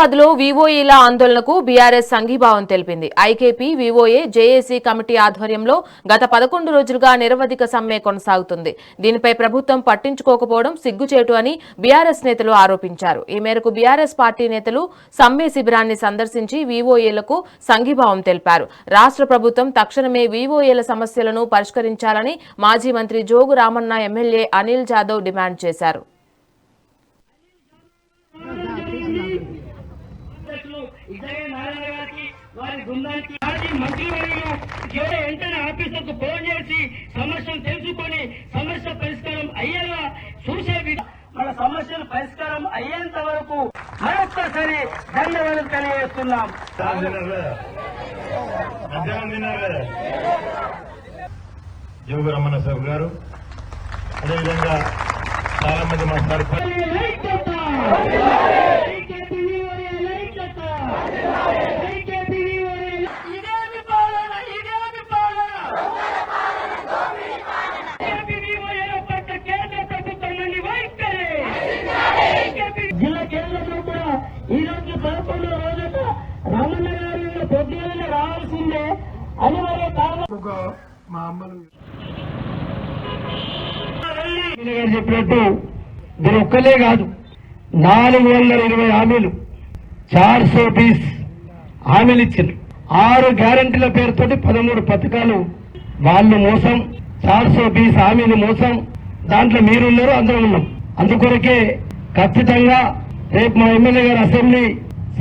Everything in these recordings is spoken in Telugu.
హైదరాబాద్ లో వివోఏల ఆందోళనకు బీఆర్ఎస్ సంఘీభావం తెలిపింది. ఐకేపీ, వివోఏ, జేఏసీ కమిటీ ఆధ్వర్యంలో గత 11 రోజులుగా నిరవధిక సమ్మె కొనసాగుతుంది. దీనిపై ప్రభుత్వం పట్టించుకోకపోవడం సిగ్గుచేటు అని బీఆర్ఎస్ నేతలు ఆరోపించారు. ఈ మేరకు బీఆర్ఎస్ పార్టీ నేతలు సమ్మె శిబిరాన్ని సందర్శించి వివోఏలకు సంఘీభావం తెలిపారు. రాష్ట్ర ప్రభుత్వం తక్షణమే వివోఏల సమస్యలను పరిష్కరించాలని మాజీ మంత్రి జోగు రామన్న, ఎమ్మెల్యే అనిల్ జాదవ్ డిమాండ్ చేశారు. వారి బృందానికి మంత్రివర్యులు వెంటనే ఆఫీసర్కు ఫోన్ చేసి సమస్యను తెలుసుకొని సమస్య పరిష్కారం అయ్యేలా చూసే మన సమస్యలు పరిష్కారం అయ్యేంత వరకు మరొక్కసారి ధన్యవాదాలు తెలియజేస్తున్నాం. జోగు రమణ సాబ్ గారు, అదేవిధంగా చాలా మంది మాట్లాడుతున్నారు. జిల్లా కేంద్రంలో కూడా ఈ రోజు 11వ రోజున రామన్న గారి పొద్దున రావాల్సిందే అనివార్య చెప్పినట్టు మీరు ఒక్కలే కాదు, 420 హామీలు 420 హామీలు ఇచ్చింది. 6 గ్యారంటీల పేరుతోటి 13 పథకాలు వాళ్ళు మోసం, 420 హామీలు మోసం. దాంట్లో మీరున్నారు, అందరూ ఉన్నాం. అందుకొరకే ఖచ్చితంగా రేపు మా ఎమ్మెల్యే గారు అసెంబ్లీ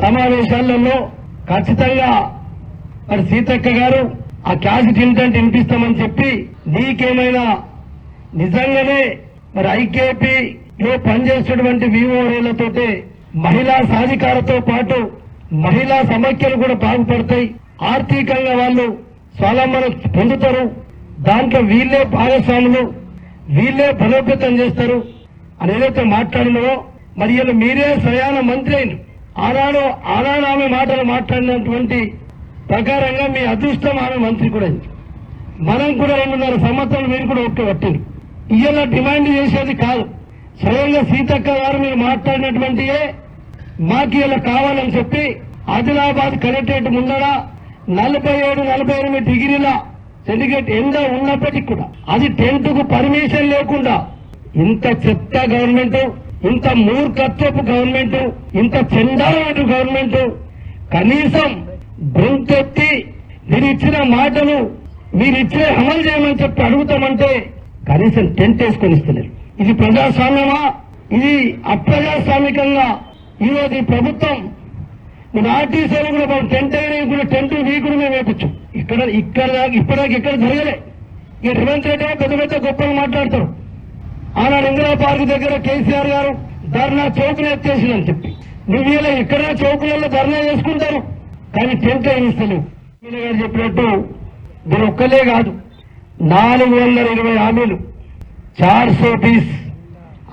సమావేశాలలో ఖచ్చితంగా మరి సీతక్క గారు ఆ క్యాష్ ఇంటెంట్ వినిపిస్తామని చెప్పి, నీకేమైనా నిజంగానే మరి ఐకేపీలో పనిచేసేటువంటి వివోఏలతోటే మహిళా సాధికారతో పాటు మహిళా సమైక్యలు కూడా బాగుపడతాయి, ఆర్థికంగా వాళ్ళు స్వావలంబన పొందుతారు, దాంట్లో వీళ్లే భాగస్వాములు, వీళ్లే బలోపేతం చేస్తారు అని ఏదైతే మాట్లాడినో, మరి ఇలా మీరే స్వయాన మంత్రి అయిన ఆనాడు ఆమె మాటలు మాట్లాడినటువంటి ప్రకారంగా మీ అదృష్టం ఆమె మంత్రి కూడా అయింది. మనం కూడా 2.5 సంవత్సరాలు మీరు కూడా ఒక్క పట్టింది. ఇలా డిమాండ్ చేసేది కాదు, స్వయంగా సీతక్క గారు మీరు మాట్లాడినటువంటియే మాకు ఇలా కావాలని చెప్పి ఆదిలాబాద్ కలెక్టరేట్ ముందర 47-48 డిగ్రీల సెంటిగ్రేడ్ ఎండ ఉన్నప్పటికీ కూడా అది టెంట్కు పర్మిషన్ లేకుండా, ఇంత చెత్త గవర్నమెంట్, ఇంత మూర్ఖత్వపు గవర్నమెంట్, ఇంత చండాలమైన గవర్నమెంట్ కనీసం గొంతెత్తి మీరు ఇచ్చిన మాటలు మీరు ఇచ్చే అమలు చేయమని చెప్పి అడుగుతామంటే కనీసం టెంట్ వేసుకొని ఇస్తున్నారు. ఇది ప్రజాస్వామ్యమా? ఇది అప్రజాస్వామికంగా ఈరోజు ఈ ప్రభుత్వం ఆర్టీసీలు కూడా టెంట్ కూడా టెంట్ వీకుడు మేము వేపించు. ఇప్పటిదాకా ఇక్కడ జరగలే. ఇక రేవంత్ రెడ్డి పెద్ద పెద్ద గొప్పలు మాట్లాడతారు. ఆనాడు ఇందిరా పార్క్ దగ్గర కేసీఆర్ గారు ధర్నా చౌకులు ఎత్తేసిందని చెప్పి, నువ్వు ఇలా ఎక్కడైనా చౌకులలో ధర్నా చేసుకుంటారు, కానీ టెంట్ వేయిస్తలేవు. గారు చెప్పినట్టు మీరు ఒక్కలే కాదు, 420 హామీలు 420